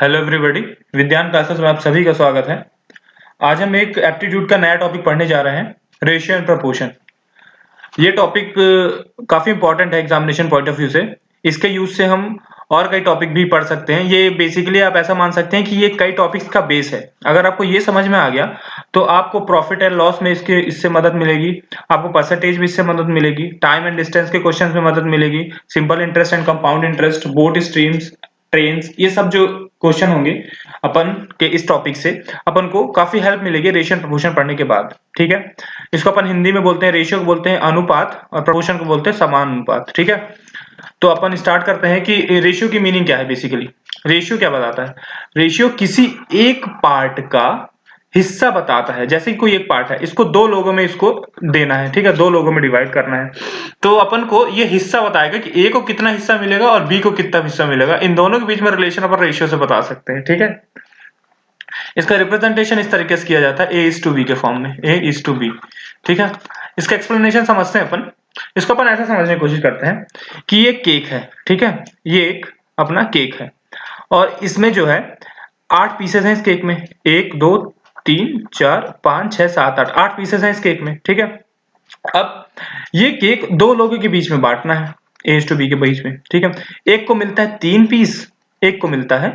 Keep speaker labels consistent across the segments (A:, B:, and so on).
A: Hello everybody, विज्ञान classes में आप सभी का स्वागत है। आज हम एक एप्टीट्यूड का नया टॉपिक पढ़ने जा रहे हैं, रेशियो एंड प्रोपोर्शन। ये टॉपिक काफी इंपॉर्टेंट है एग्जामिनेशन पॉइंट ऑफ व्यू से। इसके यूज से हम और कई टॉपिक भी पढ़ सकते हैं। ये बेसिकली आप ऐसा मान सकते हैं कि ये कई टॉपिक्स का बेस है। अगर आपको ये समझ में आ गया तो आपको प्रॉफिट एंड लॉस में इससे मदद मिलेगी, आपको परसेंटेज में इससे मदद मिलेगी, टाइम एंड डिस्टेंस के क्वेश्चन में मदद मिलेगी, simple interest and compound interest, boat streams, trains, ये सब जो क्वेश्चन होंगे अपन के इस टॉपिक से अपन को काफी हेल्प मिलेगी रेशियो एंड प्रोपोर्शन पढ़ने के बाद। ठीक है, इसको अपन हिंदी में बोलते हैं, रेशियो को बोलते हैं अनुपात और प्रोपोर्शन को बोलते हैं समानुपात। ठीक है, तो अपन स्टार्ट करते हैं कि रेशियो की मीनिंग क्या है। बेसिकली रेशियो क्या बताता है? रेशियो किसी एक पार्ट का हिस्सा बताता है। जैसे कोई एक पार्ट है, इसको दो लोगों में इसको देना है, ठीक है, दो लोगों में डिवाइड करना है, तो अपन को ये हिस्सा बताएगा कि ए को कितना हिस्सा मिलेगा और बी को कितना हिस्सा मिलेगा। इन दोनों के बीच में रिलेशन अपन रेशियो से बता सकते हैं। ठीक है, इसका रिप्रेजेंटेशन इस तरीके से किया जाता है, A:B के फॉर्म में, A:B। ठीक है, इसका एक्सप्लेनेशन समझते हैं अपन। इसको अपन ऐसा समझने की कोशिश करते हैं कि ये केक है। ठीक है, ये एक अपना केक है और इसमें जो है 8 पीसेस हैं इस केक में। 1 2 3 4 5 6 7 8 8 पीसेस हैं इस केक में। ठीक है, अब ये केक दो लोगों के बीच में बांटना है, A:B के बीच में। ठीक है, एक को मिलता है 3 पीस, एक को मिलता है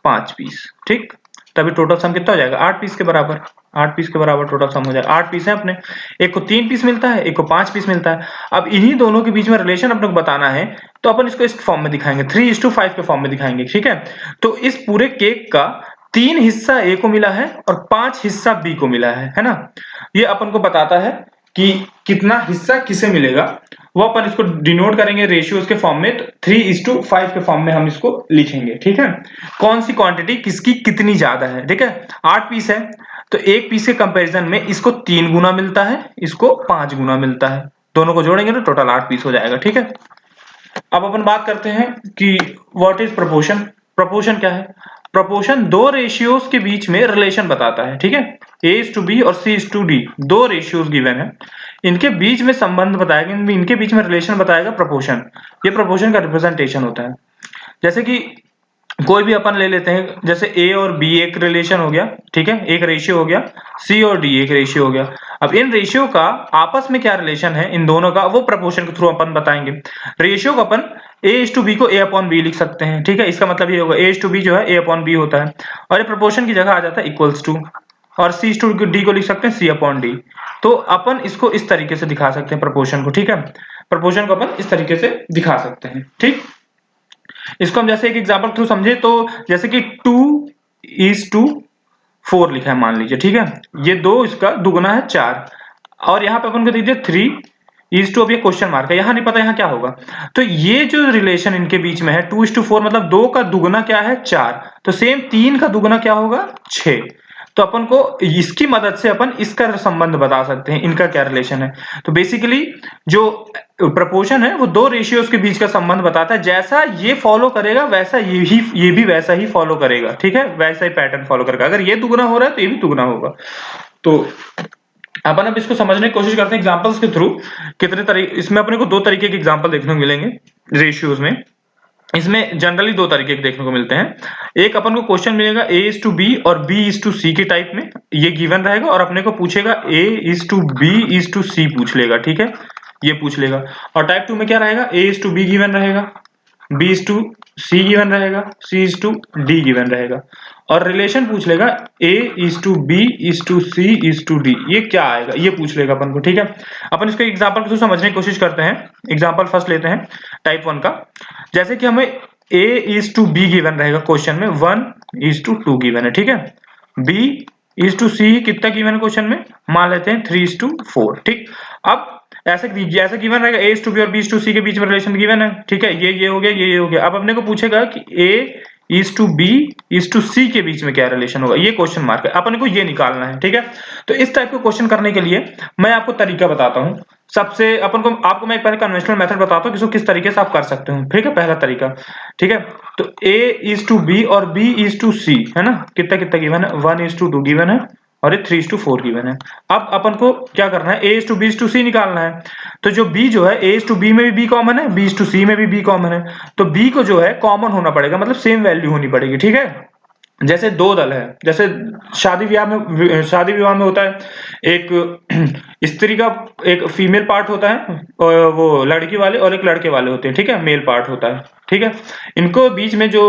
A: 5 पीस। ठीक, तभी टोटल सम कितना हो जाएगा? 8 पीस के बराबर। 8 पीस के बराबर टोटल सम हो जाएगा। 8 पीस है अपने, एक को 3 पीस मिलता है, एक को 5 पीस मिलता है। अब इन्हीं दोनों के बीच में रिलेशन अपने को बताना है, तो अपन इसको इस फॉर्म में दिखाएंगे, 3:5 के फॉर्म में दिखाएंगे। ठीक है, तो इस पूरे केक का 3 हिस्सा ए को मिला है और 5 हिस्सा बी को मिला है ना। ये अपन को बताता है कि कितना हिस्सा किसे मिलेगा। वो अपन इसको डिनोट करेंगे रेशियोज के फॉर्म में, तो 3:5 के फॉर्म में हम इसको लिखेंगे। ठीक है, कौन सी क्वांटिटी किसकी कितनी ज्यादा है। ठीक है, 8 पीस है तो एक पीस के कंपैरिजन में इसको 3 गुना मिलता है, इसको 5 गुना मिलता है। दोनों को जोड़ेंगे तो टोटल 8 पीस हो जाएगा। ठीक है, अब अपन बात करते हैं कि व्हाट इज प्रोपोर्शन। प्रोपोर्शन क्या है? प्रोपोर्शन दो रेशियोज के बीच में रिलेशन बताता है। ठीक है, A:B और C:D, दो रेशियोज गिवन है, इनके बीच में संबंध बताएगा, इनके बीच में रिलेशन बताएगा प्रोपोर्शन। ये प्रोपोर्शन का रिप्रेजेंटेशन होता है। जैसे कि कोई भी अपन ले लेते हैं, जैसे A और B एक रिलेशन हो गया, ठीक है, एक रेशियो हो गया, C और D एक रेशियो हो गया। अब इन रेशियो का आपस में क्या रिलेशन है इन दोनों का, वो प्रोपोर्शन के थ्रू अपन बताएंगे। रेशियो को अपन A:B को A/B लिख सकते हैं। ठीक है, इसका मतलब ये होगा A:B जो है A/B होता है, और ये प्रोपोर्शन की जगह आ जाता है इक्वल्स टू, और C:D को लिख सकते हैं C/D। तो अपन इसको इस तरीके से दिखा सकते हैं प्रोपोर्शन को। ठीक है, प्रोपोर्शन को अपन इस तरीके से दिखा सकते हैं। ठीक, इसको हम जैसे एक एग्जांपल थ्रू समझे तो जैसे कि 2:4 लिखा है मान लीजिए। ठीक है, ये 2 इसका दुगुना है 4, और यहाँ पे अपन को दीजिए 3:2। अब ये क्वेश्चन मार्क है, यहाँ नहीं पता यहाँ क्या होगा। तो ये जो रिलेशन इनके बीच में है 2:4, मतलब 2 का दुगुना क्या है? 4। तो सेम 3 का दुगुना क्या होगा? 6। तो अपन को इसकी मदद से अपन इसका संबंध बता सकते हैं, इनका क्या रिलेशन है। तो बेसिकली जो प्रोपोर्शन है वो दो रेशियोज के बीच का संबंध बताता है। जैसा ये फॉलो करेगा वैसा ये भी वैसा ही फॉलो करेगा। ठीक है, वैसा ही पैटर्न फॉलो करेगा। अगर ये दुगुना हो रहा है तो ये भी दुगुना होगा। तो अपन अब इसको समझने की कोशिश करते हैं एग्जांपल्स के थ्रू। कितने तरीके, इसमें अपने को 2 तरीके के एग्जांपल देखने को मिलेंगे रेशियोज में। इसमें जनरली 2 तरीके के देखने को मिलते हैं। एक अपन को क्वेश्चन मिलेगा A:B और B:C के टाइप में, ये गिवन रहेगा, और अपने को पूछेगा A:B:C पूछ लेगा। ठीक है, ये पूछ लेगा। और टाइप 2 में क्या रहेगा? A:B गिवन रहेगा, B:C गिवन रहेगा, C:D गिवन रहेगा, और रिलेशन पूछ लेगा A:B:C:D। ये क्या आएगा ये पूछ लेगा अपन को। ठीक है, अपन इसको एग्जांपल के थ्रू समझने की कोशिश करते हैं। एग्जांपल फर्स्ट लेते हैं टाइप 1 का। जैसे कि हमें A:B गिवन रहेगा क्वेश्चन में, 1:2 गिवन है। ठीक है, B:C कितना गिवन है क्वेश्चन में, मान लेते हैं 3:4। ठीक, अब ऐसे गिवन रहेगा A:B और B:C के बीच में रिलेशन गिवन है। ठीक है, ये हो गया, ये हो गया। अब अपने को पूछेगा कि A:B:C के बीच में क्या रिलेशन होगा, ये क्वेश्चन मार्क है, अपन को ये निकालना है। ठीक है, तो इस टाइप के क्वेश्चन करने के लिए मैं आपको तरीका बताता हूं। सबसे आपको मैं एक पहले कन्वेंशनल मेथड बताता हूं कि इसको किस तरीके से आप कर सकते हो। ठीक है, पहला तरीका। ठीक है, तो A:B और B:C है ना, कितना कितना गिवन है, 1:2 गिवन है, और ये 3:4 गिवन है। अब अपन को क्या करना है, A:B:C निकालना है। तो जो B जो है A:B में भी B कॉमन है, B:C में भी B कॉमन है, तो B को जो है कॉमन होना पड़ेगा, मतलब सेम वैल्यू होनी पड़ेगी, ठीक है। जैसे दो दल है, जैसे शादी विवाह में होता है, एक स्त्री का एक फीमेल पार्ट होता है और वो लड़की वाले, और एक लड़के वाले होते हैं, ठीक है, मेल पार्ट होता है, ठीक है। इनको बीच में जो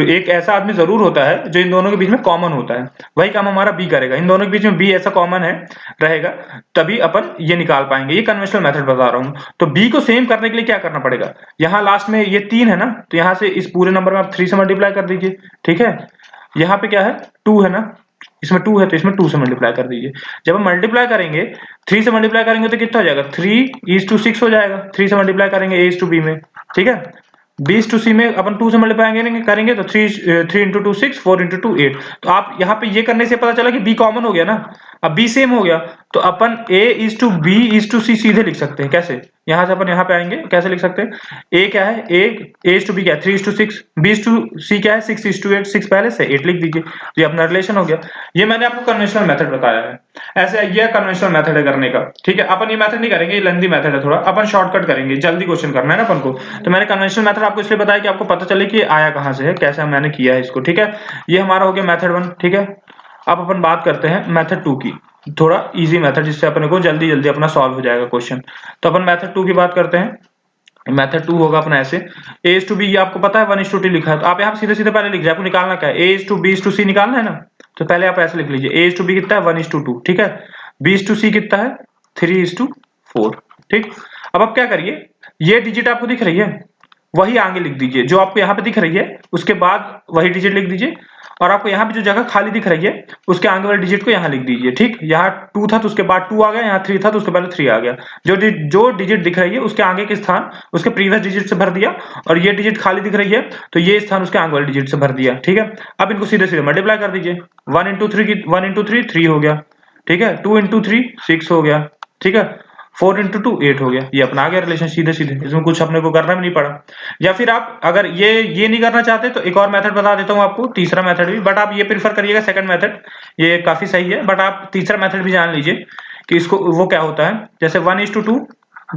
A: एक ऐसा आदमी जरूर होता है जो इन दोनों के बीच में कॉमन होता है, वही काम हमारा बी करेगा। इन दोनों के बीच में बी ऐसा कॉमन है रहेगा, तभी अपन ये निकाल पाएंगे। ये कन्वेंशनल मेथड बता रहा हूँ। तो बी को सेम करने के लिए क्या करना पड़ेगा, यहाँ लास्ट में ये 3 है ना, तो यहाँ से इस पूरे नंबर में आप 3 से मल्टीप्लाई कर दीजिए, ठीक है। यहाँ पे क्या है, 2 है ना, इसमें 2 है तो इसमें 2 से मल्टीप्लाई कर दीजिए। जब हम मल्टीप्लाई करेंगे 3 से मल्टीप्लाई करेंगे तो कितना हो जाएगा, 3:6 हो जाएगा। 3 से मल्टीप्लाई करेंगे A:B में, ठीक है। B:C में अपन 2 से मल्टीप्लाई करेंगे तो 3 into 2 6, 4 into 2 8। तो आप यहाँ पे ये करने से पता चला कि B कॉमन हो गया ना, अब B सेम हो गया, तो अपन A:B:C सीधे लिख सकते हैं। कैसे, यहाँ से अपन यहाँ पे आएंगे, कैसे लिख सकते हैं, A क्या है, A:B क्या है 3:6, B:C क्या है 6:8, 6 पहले से 8 लिख दीजिए, ये अपना रिलेशन हो गया। ये मैंने आपको कन्वेंशनल मेथड बताया है, ऐसे ये कन्वेंशनल मेथड है करने का, ठीक है। अपन ये मेथड नहीं करेंगे, ये लेंथी मेथड है थोड़ा, अपन शॉर्टकट करेंगे, जल्दी क्वेश्चन करना है ना अपन को। तो मैंने कन्वेंशनल मेथड आपको इसलिए बताया कि आपको पता चले कि आया कहाँ से है, कैसे मैंने किया है इसको, ठीक है। ये हमारा हो गया मेथड 1, ठीक है। अब अपन बात करते हैं मेथड 2 की, थोड़ा इजी मेथड जिससे अपने को जल्दी जल्दी अपना सॉल्व हो जाएगा क्वेश्चन। तो अपन मेथड 2 की बात करते हैं। मेथड 2 होगा अपना ऐसे, A:B, ये आपको पता है 1:2 लिखा है, तो आप यहाँ सीधे सीधे पहले लिख जाए, आपको निकालना क्या है, A:B:C निकालना है ना, तो पहले आप ऐसे लिख लीजिए, A:B कितना है 1:2, ठीक है। B:C कितना है 3:4, ठीक। अब आप क्या करिए, ये डिजिट आपको दिख रही है, वही आगे लिख दीजिए, जो आपको यहाँ पे दिख रही है उसके बाद वही डिजिट लिख दीजिए, और आपको यहाँ पे जो जगह खाली दिख रही है उसके आगे वाले डिजिट को यहाँ लिख दीजिए, ठीक। यहाँ 2 था तो उसके बाद 2 आ गया, यहाँ 3 था तो उसके पहले 3 आ गया। जो डिजिट दिख रही है उसके आगे के स्थान उसके प्रीवियस डिजिट से भर दिया, और ये डिजिट खाली दिख रही है तो ये स्थान उसके आगे वाले डिजिट से भर दिया, ठीक है। अब इनको सीधे सीधे मल्टीप्लाई कर दीजिए, 1 into 3 3 हो गया, ठीक है। 2 into 3 6 हो गया, ठीक है। 4 into 2 8 हो गया। ये अपना आ गया रिलेशन सीधे सीधे, इसमें कुछ अपने को करना भी नहीं पड़ा। या फिर आप अगर ये नहीं करना चाहते तो एक और मेथड बता देता हूँ आपको, तीसरा मेथड भी, बट आप ये प्रीफर करिएगा सेकंड मेथड, ये काफी सही है, बट आप तीसरा मेथड भी जान लीजिए कि इसको वो क्या होता है। जैसे 1:2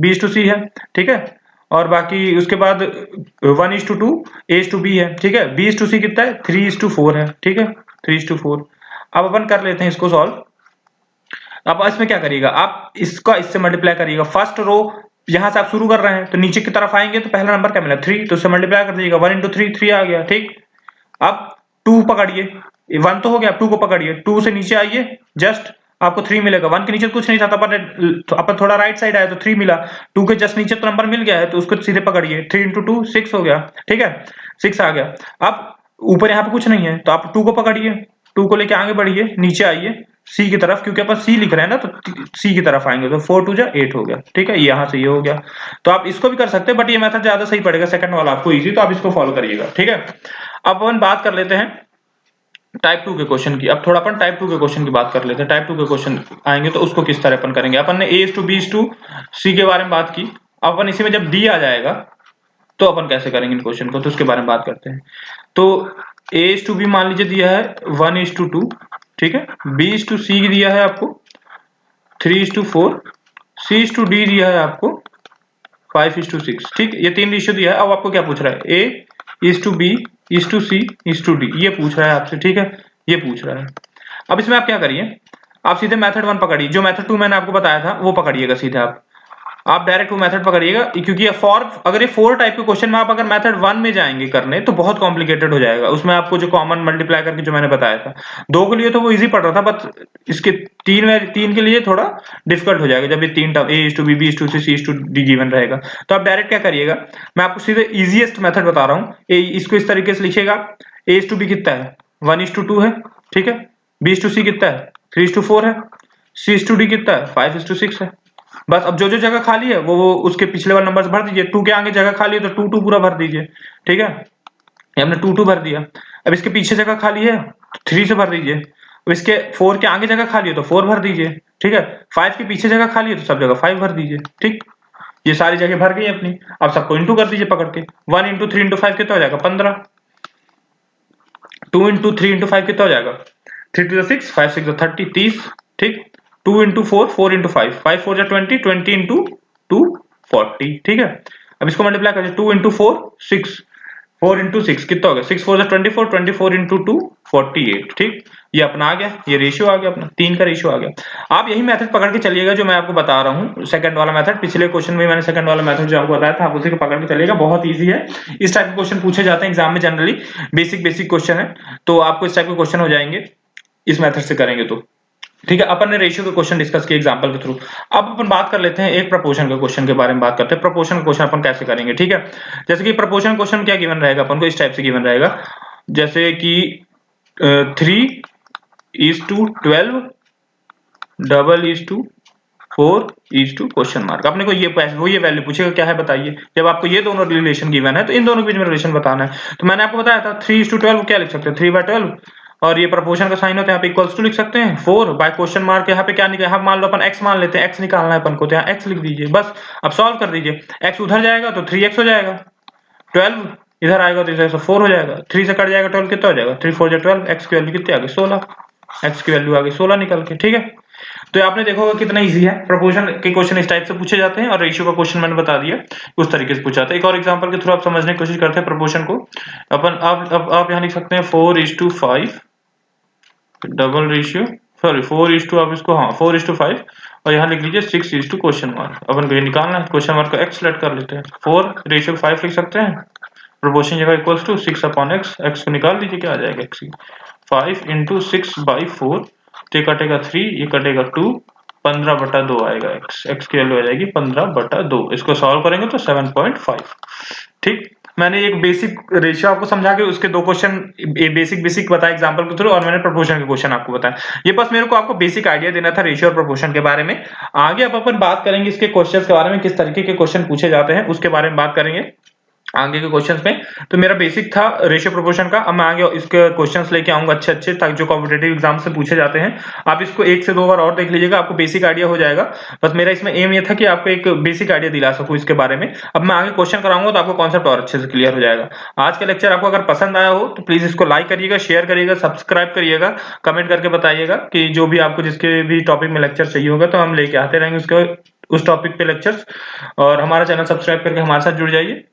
A: B:C है, ठीक है, और बाकी उसके बाद 1:2 A:B है, ठीक है। B:C कितना है 3:4 है, ठीक है, 3:4। अब अपन कर लेते हैं इसको सॉल्व। अब इसमें क्या करिएगा, आप इसका इससे मल्टीप्लाई करिएगा। फर्स्ट रो यहां से आप शुरू कर रहे हैं तो नीचे की तरफ आएंगे तो पहला नंबर क्या मिला 3, तो उससे मल्टीप्लाई कर दीजिएगा, 1 into 3 3 आ गया, ठीक। अब 2 पकड़िए, 1 तो हो गया, 2 को पकड़िए, 2 से नीचे आइए, जस्ट आपको 3 मिलेगा। 1 के नीचे कुछ नहीं था तो अपन थोड़ा राइट साइड आया तो 3 मिला, 2 के जस्ट नीचे तो नंबर मिल गया है तो उसको सीधे पकड़िए, 3 into 2 6 हो गया, ठीक है, 6 आ गया। अब ऊपर यहाँ पे कुछ नहीं है तो आप 2 को पकड़िए, 2 को लेके आगे बढ़िए, नीचे आइए सी की तरफ, क्योंकि अपन सी लिख रहे हैं ना तो सी की तरफ आएंगे, तो 4 2 8 हो गया, ठीक है। यहाँ से ये हो गया, तो आप इसको भी कर सकते हैं, बट ये मेथड ज्यादा सही पड़ेगा, सेकंड वाला आपको इजी, तो आप इसको फॉलो करिएगा, ठीक है। अब अपन बात कर लेते हैं टाइप 2 के क्वेश्चन की। अब थोड़ा अपन टाइप 2 के क्वेश्चन की बात कर लेते हैं। टाइप 2 के क्वेश्चन आएंगे तो उसको किस तरह अपन करेंगे। अपन ने A:B:C के बारे में बात की, अब अपन इसी में जब D आ जाएगा तो अपन कैसे करेंगे इन क्वेश्चन को, तो उसके बारे में बात करते हैं। तो A:B मान लीजिए दिया है 1:2, ठीक है। B:C दिया है आपको 3:4, C:D दिया है आपको 5:6, ठीक। ये 3 रेशियो दिया है। अब आपको क्या पूछ रहा है, A:B:C:D ये पूछ रहा है आपसे, ठीक है, ये पूछ रहा है। अब इसमें आप क्या करिए, आप सीधे मेथड 1 पकड़िए, जो मेथड 2 मैंने आपको बताया था वो पकड़िएगा सीधे, आप डायरेक्ट वो मेथड पकड़िएगा, क्योंकि अगर ये 4 टाइप के क्वेश्चन में आप अगर मेथड 1 में जाएंगे करने तो बहुत कॉम्प्लिकेटेड हो जाएगा। उसमें आपको जो कॉमन मल्टीप्लाई करके जो मैंने बताया था, 2 के लिए तो वो इजी पड़ रहा था, बट इसके 3 के लिए थोड़ा डिफिकल्ट हो जाएगा जब ये 3 term A:B, B:C, C:D given रहेगा। तो आप डायरेक्ट क्या करिएगा, मैं आपको सीधे इजीएस्ट मेथड बता रहा हूँ, इसको इस तरीके से लिखिएगा, A:B कितना है 1:2 है, ठीक है। B:C कितना है 3:4 है, C:D कितना है 5:6 है। बस अब जो जो जगह खाली है वो उसके पिछले वाले नंबर से भर दीजिए। 2 के आगे जगह खाली है तो 2 2 पूरा भर दीजिए, ठीक है। ये हमने 2 2 भर दिया। अब इसके पीछे जगह खाली है तो 3 से भर दीजिए। अब इसके 4 के आगे जगह खाली है तो 4 भर दीजिए, ठीक है। 5 के पीछे जगह खाली है तो सब जगह 5 भर दीजिए, ठीक। ये सारी जगह भर गई अपनी। अब सबको इंटू कर दीजिए पकड़ के, 1 into 3 into 5 कितना हो जाएगा 15, 2 into 3 into 5 कितना हो जाएगा 3 to the 6, 5 6 30, 30, ठीक। 2 into 4, 4 into 5, 5 4 20, 20 into 2 40, ठीक है। अब इसको मल्टीप्लाई करिए, 2 into 4 6, 4 into 6 कितना हो गया, 6 4 24, 24 into 2 48, ठीक। ये अपना आ गया, ये रेशियो आ गया अपना, 3 का रेशियो आ गया। आप यही मेथड पकड़ के चलिएगा जो मैं आपको बता रहा हूँ, सेकंड वाला मेथड। पिछले क्वेश्चन में मैंने सेकंड वाला मेथड जो आपको बताया था, आप उसी को पकड़ के चलिएगा, बहुत इजी है। इस टाइप के क्वेश्चन पूछे जाते हैं एग्जाम में जनरली, बेसिक क्वेश्चन है, तो आपको इस टाइप के क्वेश्चन हो जाएंगे इस मेथड से करेंगे तो, ठीक है। अपन ने रेशियो के क्वेश्चन डिस्कस किए एग्जांपल के थ्रू। अब अपन बात कर लेते हैं एक प्रपोर्शन के क्वेश्चन के बारे में बात करते हैं। प्रपोर्शन का क्वेश्चन अपन कैसे करेंगे, ठीक है। जैसे कि प्रपोर्शन क्वेश्चन क्या गिवन रहेगा अपन को, इस टाइप से गिवन रहेगा, जैसे कि 3:12 4:, क्वेश्चन मार्क। अपने को ये वैल्यू पूछेगा क्या है बताइए। जब आपको ये दोनों रिलेशन गिवन है तो इन दोनों के बीच में रिलेशन बताना है। तो मैंने आपको बताया था 3:12 क्या लिख सकते हैं, 3/12, और ये प्रपोर्शन का साइन होता है यहाँ पे इक्वल्स टू लिख सकते हैं 4 बाय क्वेश्चन मार्क। यहाँ पे क्या निकला, हम मान लो अपन x मान लेते हैं, x निकालना है अपन को, तो यहाँ x लिख दीजिए बस। अब सॉल्व कर दीजिए, x उधर जाएगा तो 3x हो जाएगा, 12 इधर आएगा तो इधर से 4 हो जाएगा, 3 से कट जाएगा 12 कितना हो जाएगा, 3 4 12, x की वैल्यू कितनी आ गई 16, x की वैल्यू आ गई 16 निकल के, ठीक है। तो आपने देखा होगा कितना इजी है। प्रपोर्शन के क्वेश्चन इस टाइप से पूछे जाते हैं, और रेशियो का क्वेश्चन मैंने बता दिया उस तरीके से पूछा जाता है। एक और एग्जांपल के थ्रू आप समझने की कोशिश करते हैं प्रपोर्शन को। अपन आप यहाँ लिख सकते हैं 4:5 डबल रेशियो, सॉरी 4:, आप इसको, हाँ 4:5, और यहाँ लिख लीजिए 6:, क्वेश्चन मार्क। अपन को ये निकालना है, क्वेश्चन मार्क का x सेलेक्ट कर लेते हैं, 4:5 लिख सकते हैं, प्रोपोर्शन जगह इक्वल्स टू 6/x, x को निकाल दीजिए क्या आ जाएगा, x 5 into 6/4, तो ये कटेगा 3, ये कटेगा 2, 15/2 आएगा x की वैल्यू आ जाएगी 15/2। इसको सॉल्व करेंगे तो 7.5, ठीक। मैंने एक बेसिक रेशियो आपको समझा के उसके 2 क्वेश्चन बेसिक बताया एग्जांपल के थ्रू, और मैंने प्रोपोर्शन के क्वेश्चन आपको बताया। ये बस मेरे को आपको बेसिक आइडिया देना था रेशियो और प्रोपोर्शन के बारे में। आगे अब अपन बात करेंगे इसके क्वेश्चंस के बारे में, किस तरीके के क्वेश्चन पूछे जाते हैं उसके बारे में बात करेंगे आगे के क्वेश्चंस में। तो मेरा बेसिक था रेशियो प्रोपोर्शन का। अब मैं आगे इसके क्वेश्चंस लेके आऊंगा अच्छे ताकि जो कॉम्पिटिटिव एग्जाम से पूछे जाते हैं, आप इसको 1 से 2 बार और देख लीजिएगा, आपको बेसिक आइडिया हो जाएगा। बस मेरा इसमें एम ये था कि आपको एक बेसिक आइडिया दिला सकूं इसके बारे में। अब मैं आगे क्वेश्चन कराऊंगा तो आपको कॉन्सेप्ट और अच्छे से क्लियर हो जाएगा। आज का लेक्चर आपको अगर पसंद आया हो तो प्लीज इसको लाइक करिएगा, शेयर करिएगा, सब्सक्राइब करिएगा, कमेंट करके बताइएगा कि जो भी आपको जिसके भी टॉपिक में लेक्चर चाहिए होगा तो हम लेके आते रहेंगे उस टॉपिक पे लेक्चर्स। और हमारा चैनल सब्सक्राइब करके हमारे साथ जुड़ जाइए।